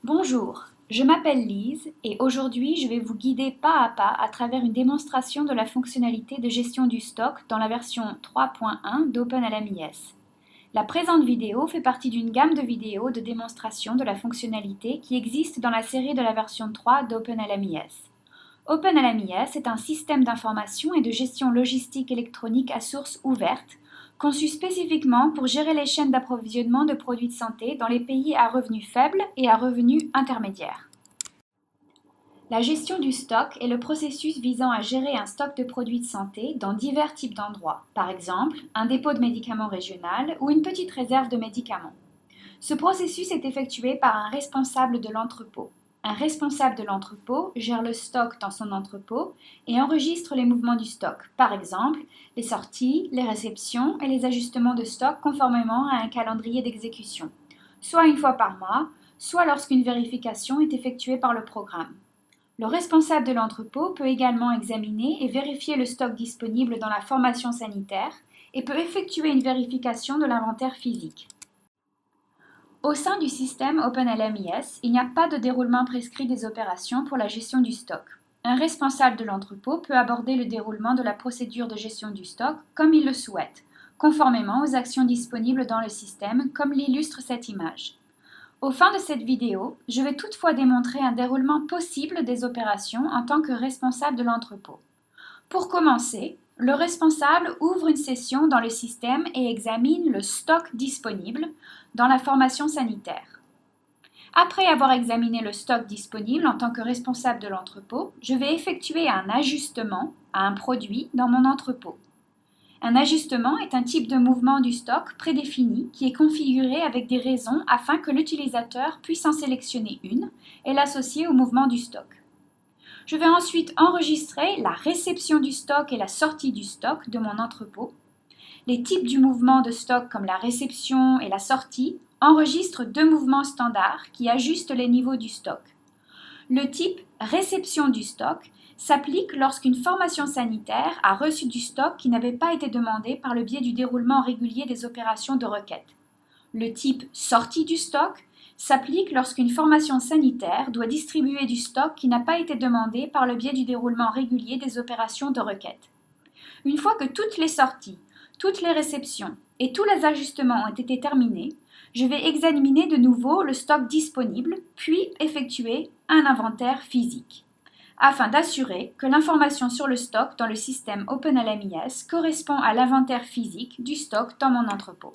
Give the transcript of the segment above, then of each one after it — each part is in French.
Bonjour, je m'appelle Lise et aujourd'hui je vais vous guider pas à pas à travers une démonstration de la fonctionnalité de gestion du stock dans la version 3.1 d'OpenLMIS. La présente vidéo fait partie d'une gamme de vidéos de démonstration de la fonctionnalité qui existe dans la série de la version 3 d'OpenLMIS. OpenLMIS est un système d'information et de gestion logistique électronique à source ouverte conçu spécifiquement pour gérer les chaînes d'approvisionnement de produits de santé dans les pays à revenus faibles et à revenus intermédiaires. La gestion du stock est le processus visant à gérer un stock de produits de santé dans divers types d'endroits, par exemple un dépôt de médicaments régional ou une petite réserve de médicaments. Ce processus est effectué par un responsable de l'entrepôt. Un responsable de l'entrepôt gère le stock dans son entrepôt et enregistre les mouvements du stock, par exemple les sorties, les réceptions et les ajustements de stock conformément à un calendrier d'exécution, soit une fois par mois, soit lorsqu'une vérification est effectuée par le programme. Le responsable de l'entrepôt peut également examiner et vérifier le stock disponible dans la formation sanitaire et peut effectuer une vérification de l'inventaire physique. Au sein du système OpenLMIS, il n'y a pas de déroulement prescrit des opérations pour la gestion du stock. Un responsable de l'entrepôt peut aborder le déroulement de la procédure de gestion du stock comme il le souhaite, conformément aux actions disponibles dans le système, comme l'illustre cette image. Au fin de cette vidéo, je vais toutefois démontrer un déroulement possible des opérations en tant que responsable de l'entrepôt. Pour commencer, le responsable ouvre une session dans le système et examine le stock disponible dans la formation sanitaire. Après avoir examiné le stock disponible en tant que responsable de l'entrepôt, je vais effectuer un ajustement à un produit dans mon entrepôt. Un ajustement est un type de mouvement du stock prédéfini qui est configuré avec des raisons afin que l'utilisateur puisse en sélectionner une et l'associer au mouvement du stock. Je vais ensuite enregistrer la réception du stock et la sortie du stock de mon entrepôt. Les types du mouvement de stock comme la réception et la sortie enregistrent deux mouvements standards qui ajustent les niveaux du stock. Le type réception du stock s'applique lorsqu'une formation sanitaire a reçu du stock qui n'avait pas été demandé par le biais du déroulement régulier des opérations de requête. Le type sortie du stock s'applique lorsqu'une formation sanitaire doit distribuer du stock qui n'a pas été demandé par le biais du déroulement régulier des opérations de requête. Une fois que toutes les sorties, toutes les réceptions et tous les ajustements ont été terminés, je vais examiner de nouveau le stock disponible, puis effectuer un inventaire physique, afin d'assurer que l'information sur le stock dans le système OpenLMIS correspond à l'inventaire physique du stock dans mon entrepôt.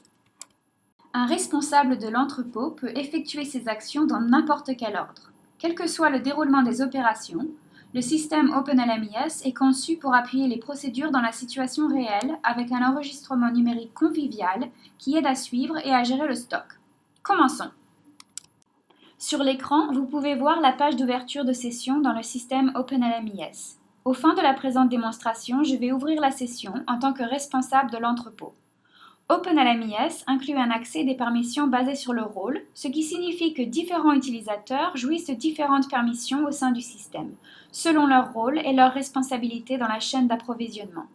Un responsable de l'entrepôt peut effectuer ses actions dans n'importe quel ordre. Quel que soit le déroulement des opérations, le système OpenLMIS est conçu pour appuyer les procédures dans la situation réelle avec un enregistrement numérique convivial qui aide à suivre et à gérer le stock. Commençons. Sur l'écran, vous pouvez voir la page d'ouverture de session dans le système OpenLMIS. Au fin de la présente démonstration, je vais ouvrir la session en tant que responsable de l'entrepôt. OpenLMIS inclut un accès des permissions basées sur le rôle, ce qui signifie que différents utilisateurs jouissent de différentes permissions au sein du système, selon leur rôle et leur responsabilité dans la chaîne d'approvisionnement.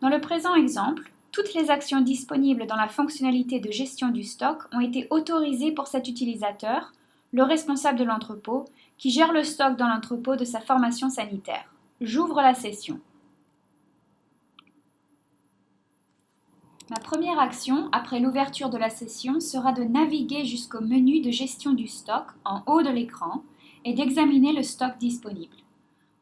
Dans le présent exemple, toutes les actions disponibles dans la fonctionnalité de gestion du stock ont été autorisées pour cet utilisateur, le responsable de l'entrepôt, qui gère le stock dans l'entrepôt de sa formation sanitaire. J'ouvre la session. Ma première action, après l'ouverture de la session, sera de naviguer jusqu'au menu de gestion du stock en haut de l'écran et d'examiner le stock disponible.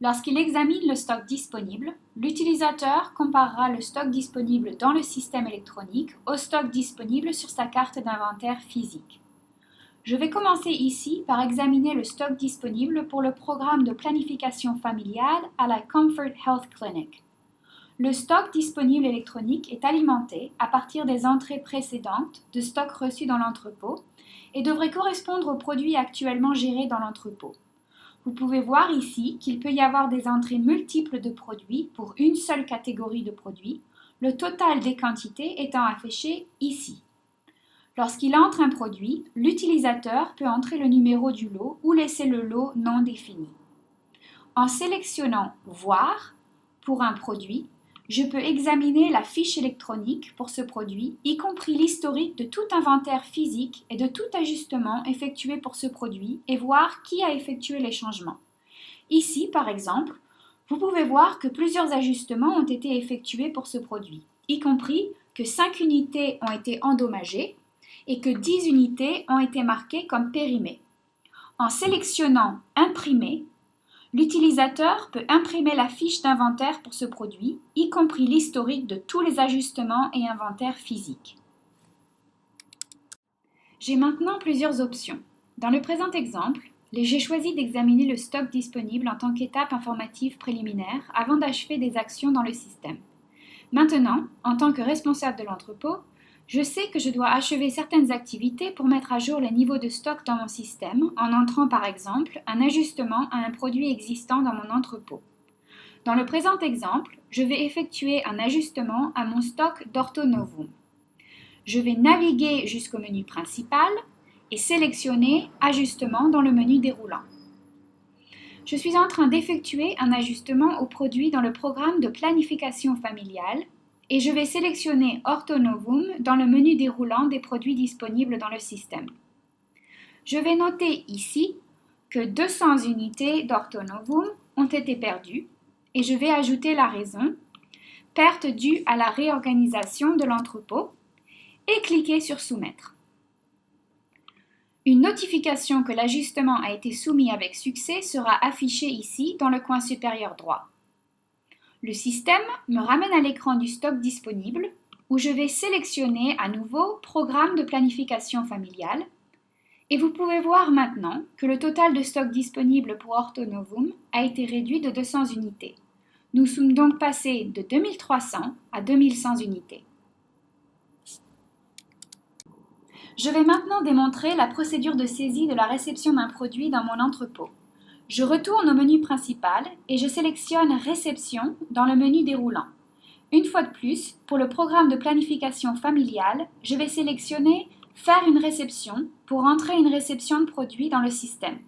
Lorsqu'il examine le stock disponible, l'utilisateur comparera le stock disponible dans le système électronique au stock disponible sur sa carte d'inventaire physique. Je vais commencer ici par examiner le stock disponible pour le programme de planification familiale à la Comfort Health Clinic. Le stock disponible électronique est alimenté à partir des entrées précédentes de stock reçu dans l'entrepôt et devrait correspondre aux produits actuellement gérés dans l'entrepôt. Vous pouvez voir ici qu'il peut y avoir des entrées multiples de produits pour une seule catégorie de produits, le total des quantités étant affiché ici. Lorsqu'il entre un produit, l'utilisateur peut entrer le numéro du lot ou laisser le lot non défini. En sélectionnant « Voir » pour un produit, Je peux examiner la fiche électronique pour ce produit, y compris l'historique de tout inventaire physique et de tout ajustement effectué pour ce produit et voir qui a effectué les changements. Ici, par exemple, vous pouvez voir que plusieurs ajustements ont été effectués pour ce produit, y compris que 5 unités ont été endommagées et que 10 unités ont été marquées comme périmées. En sélectionnant « Imprimer », l'utilisateur peut imprimer la fiche d'inventaire pour ce produit, y compris l'historique de tous les ajustements et inventaires physiques. J'ai maintenant plusieurs options. Dans le présent exemple, j'ai choisi d'examiner le stock disponible en tant qu'étape informative préliminaire avant d'achever des actions dans le système. Maintenant, en tant que responsable de l'entrepôt, je sais que je dois achever certaines activités pour mettre à jour les niveaux de stock dans mon système en entrant par exemple un ajustement à un produit existant dans mon entrepôt. Dans le présent exemple, je vais effectuer un ajustement à mon stock d'Orthonovum. Je vais naviguer jusqu'au menu principal et sélectionner Ajustement dans le menu déroulant. Je suis en train d'effectuer un ajustement au produit dans le programme de planification familiale et je vais sélectionner Orthonovum dans le menu déroulant des produits disponibles dans le système. Je vais noter ici que 200 unités d'Orthonovum ont été perdues et je vais ajouter la raison, perte due à la réorganisation de l'entrepôt, et cliquer sur Soumettre. Une notification que l'ajustement a été soumis avec succès sera affichée ici dans le coin supérieur droit. Le système me ramène à l'écran du stock disponible où je vais sélectionner à nouveau Programme de planification familiale et vous pouvez voir maintenant que le total de stock disponible pour Orthonovum a été réduit de 200 unités. Nous sommes donc passés de 2300 à 2100 unités. Je vais maintenant démontrer la procédure de saisie de la réception d'un produit dans mon entrepôt. Je retourne au menu principal et je sélectionne Réception dans le menu déroulant. Une fois de plus, pour le programme de planification familiale, je vais sélectionner Faire une réception pour entrer une réception de produits dans le système.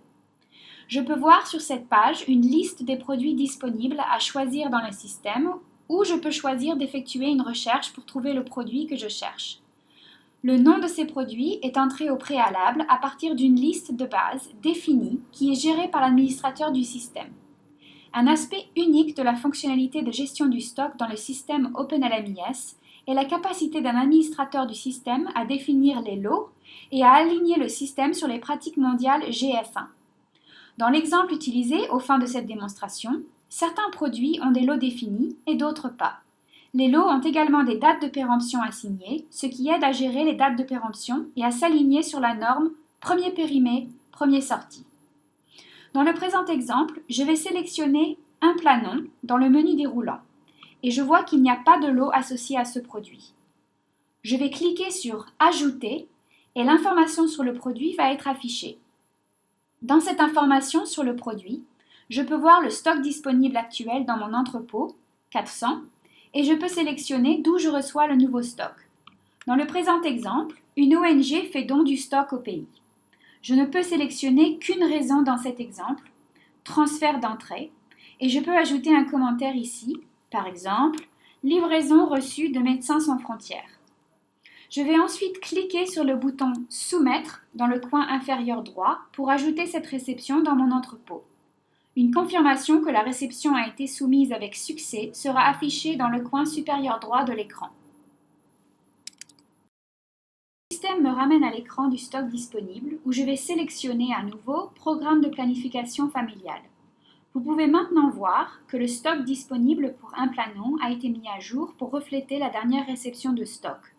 Je peux voir sur cette page une liste des produits disponibles à choisir dans le système ou je peux choisir d'effectuer une recherche pour trouver le produit que je cherche. Le nom de ces produits est entré au préalable à partir d'une liste de base définie qui est gérée par l'administrateur du système. Un aspect unique de la fonctionnalité de gestion du stock dans le système OpenLMIS est la capacité d'un administrateur du système à définir les lots et à aligner le système sur les pratiques mondiales GF1. Dans l'exemple utilisé aux fins de cette démonstration, certains produits ont des lots définis et d'autres pas. Les lots ont également des dates de péremption assignées, ce qui aide à gérer les dates de péremption et à s'aligner sur la norme premier périmé, premier sorti. Dans le présent exemple, je vais sélectionner un planon dans le menu déroulant et je vois qu'il n'y a pas de lot associé à ce produit. Je vais cliquer sur Ajouter et l'information sur le produit va être affichée. Dans cette information sur le produit, je peux voir le stock disponible actuel dans mon entrepôt, 400, et je peux sélectionner d'où je reçois le nouveau stock. Dans le présent exemple, une ONG fait don du stock au pays. Je ne peux sélectionner qu'une raison dans cet exemple, transfert d'entrée, et je peux ajouter un commentaire ici, par exemple, livraison reçue de Médecins sans frontières. Je vais ensuite cliquer sur le bouton Soumettre dans le coin inférieur droit pour ajouter cette réception dans mon entrepôt. Une confirmation que la réception a été soumise avec succès sera affichée dans le coin supérieur droit de l'écran. Le système me ramène à l'écran du stock disponible où je vais sélectionner à nouveau Programme de planification familiale. Vous pouvez maintenant voir que le stock disponible pour un planon a été mis à jour pour refléter la dernière réception de stock.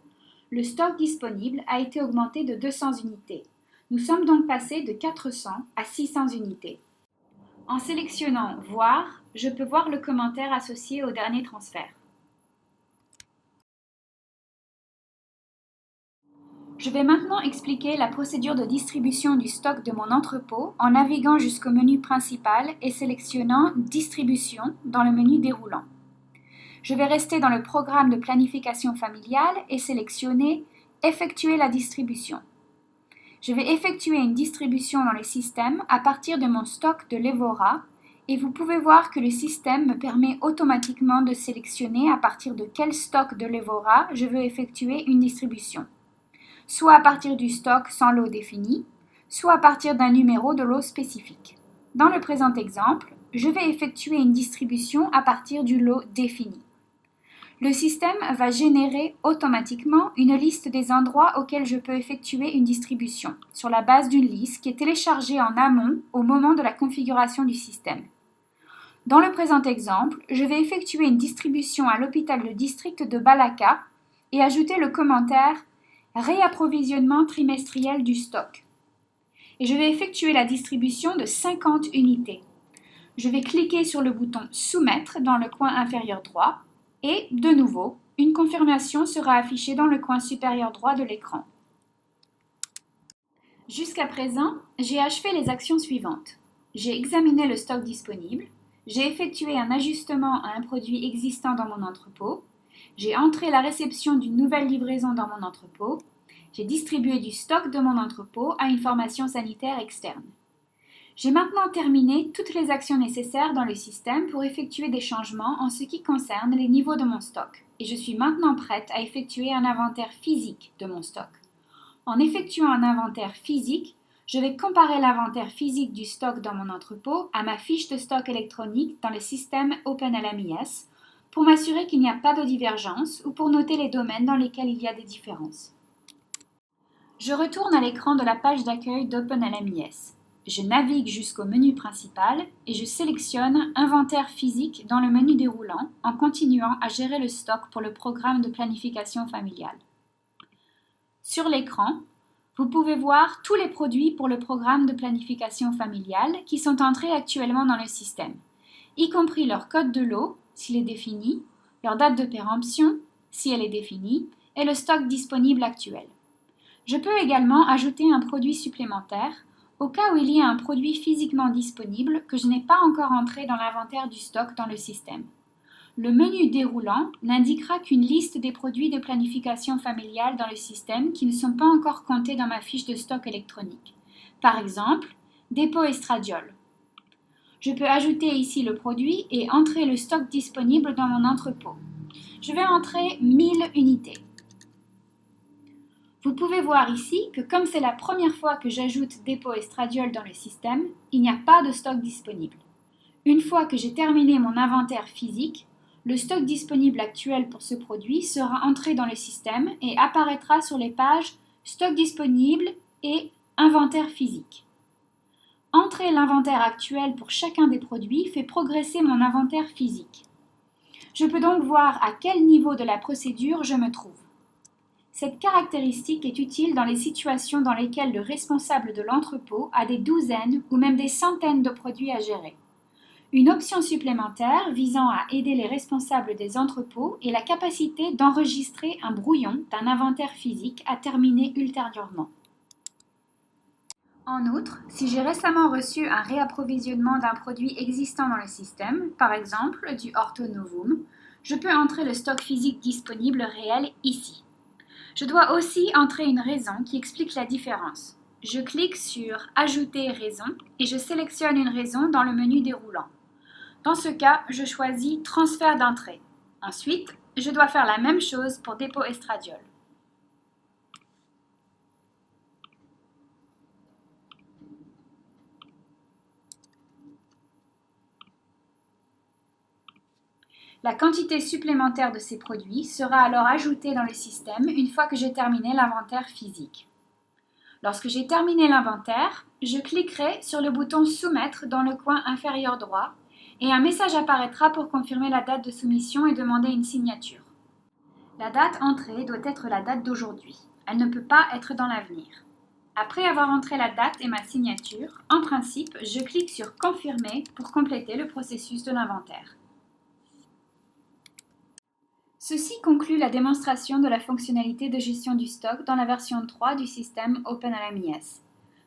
Le stock disponible a été augmenté de 200 unités. Nous sommes donc passés de 400 à 600 unités. En sélectionnant « Voir », je peux voir le commentaire associé au dernier transfert. Je vais maintenant expliquer la procédure de distribution du stock de mon entrepôt en naviguant jusqu'au menu principal et sélectionnant « Distribution » dans le menu déroulant. Je vais rester dans le programme de planification familiale et sélectionner « Effectuer la distribution ». Je vais effectuer une distribution dans le système à partir de mon stock de l'Evora et vous pouvez voir que le système me permet automatiquement de sélectionner à partir de quel stock de Levora je veux effectuer une distribution, soit à partir du stock sans lot défini, soit à partir d'un numéro de lot spécifique. Dans le présent exemple, je vais effectuer une distribution à partir du lot défini. Le système va générer automatiquement une liste des endroits auxquels je peux effectuer une distribution, sur la base d'une liste qui est téléchargée en amont au moment de la configuration du système. Dans le présent exemple, je vais effectuer une distribution à l'hôpital de district de Balaka et ajouter le commentaire « Réapprovisionnement trimestriel du stock ». Et je vais effectuer la distribution de 50 unités. Je vais cliquer sur le bouton « Soumettre » dans le coin inférieur droit et, de nouveau, une confirmation sera affichée dans le coin supérieur droit de l'écran. Jusqu'à présent, j'ai achevé les actions suivantes. J'ai examiné le stock disponible, j'ai effectué un ajustement à un produit existant dans mon entrepôt, j'ai entré la réception d'une nouvelle livraison dans mon entrepôt, j'ai distribué du stock de mon entrepôt à une formation sanitaire externe. J'ai maintenant terminé toutes les actions nécessaires dans le système pour effectuer des changements en ce qui concerne les niveaux de mon stock et je suis maintenant prête à effectuer un inventaire physique de mon stock. En effectuant un inventaire physique, je vais comparer l'inventaire physique du stock dans mon entrepôt à ma fiche de stock électronique dans le système OpenLMIS pour m'assurer qu'il n'y a pas de divergence ou pour noter les domaines dans lesquels il y a des différences. Je retourne à l'écran de la page d'accueil d'OpenLMIS. Je navigue jusqu'au menu principal et je sélectionne Inventaire physique dans le menu déroulant en continuant à gérer le stock pour le programme de planification familiale. Sur l'écran, vous pouvez voir tous les produits pour le programme de planification familiale qui sont entrés actuellement dans le système, y compris leur code de lot, s'il est défini, leur date de péremption, si elle est définie, et le stock disponible actuel. Je peux également ajouter un produit supplémentaire au cas où il y a un produit physiquement disponible que je n'ai pas encore entré dans l'inventaire du stock dans le système. Le menu déroulant n'indiquera qu'une liste des produits de planification familiale dans le système qui ne sont pas encore comptés dans ma fiche de stock électronique. Par exemple, dépôt estradiol. Je peux ajouter ici le produit et entrer le stock disponible dans mon entrepôt. Je vais entrer 1000 unités. Vous pouvez voir ici que comme c'est la première fois que j'ajoute dépôt estradiol dans le système, il n'y a pas de stock disponible. Une fois que j'ai terminé mon inventaire physique, le stock disponible actuel pour ce produit sera entré dans le système et apparaîtra sur les pages Stock disponible et Inventaire physique. Entrer l'inventaire actuel pour chacun des produits fait progresser mon inventaire physique. Je peux donc voir à quel niveau de la procédure je me trouve. Cette caractéristique est utile dans les situations dans lesquelles le responsable de l'entrepôt a des douzaines ou même des centaines de produits à gérer. Une option supplémentaire visant à aider les responsables des entrepôts est la capacité d'enregistrer un brouillon d'un inventaire physique à terminer ultérieurement. En outre, si j'ai récemment reçu un réapprovisionnement d'un produit existant dans le système, par exemple du Orthonovum, je peux entrer le stock physique disponible réel ici. Je dois aussi entrer une raison qui explique la différence. Je clique sur « Ajouter raison » et je sélectionne une raison dans le menu déroulant. Dans ce cas, je choisis « Transfert d'entrée ». Ensuite, je dois faire la même chose pour dépôt estradiol. La quantité supplémentaire de ces produits sera alors ajoutée dans le système une fois que j'ai terminé l'inventaire physique. Lorsque j'ai terminé l'inventaire, je cliquerai sur le bouton « Soumettre » dans le coin inférieur droit et un message apparaîtra pour confirmer la date de soumission et demander une signature. La date entrée doit être la date d'aujourd'hui. Elle ne peut pas être dans l'avenir. Après avoir entré la date et ma signature, en principe, je clique sur « Confirmer » pour compléter le processus de l'inventaire. Ceci conclut la démonstration de la fonctionnalité de gestion du stock dans la version 3 du système OpenLMIS.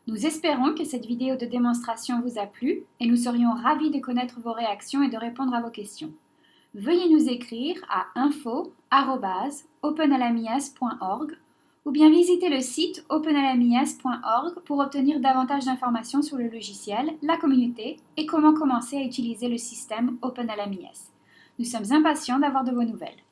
Nous espérons que cette vidéo de démonstration vous a plu et nous serions ravis de connaître vos réactions et de répondre à vos questions. Veuillez nous écrire à info@openlmis.org ou bien visitez le site openlmis.org pour obtenir davantage d'informations sur le logiciel, la communauté et comment commencer à utiliser le système OpenLMIS. Nous sommes impatients d'avoir de vos nouvelles.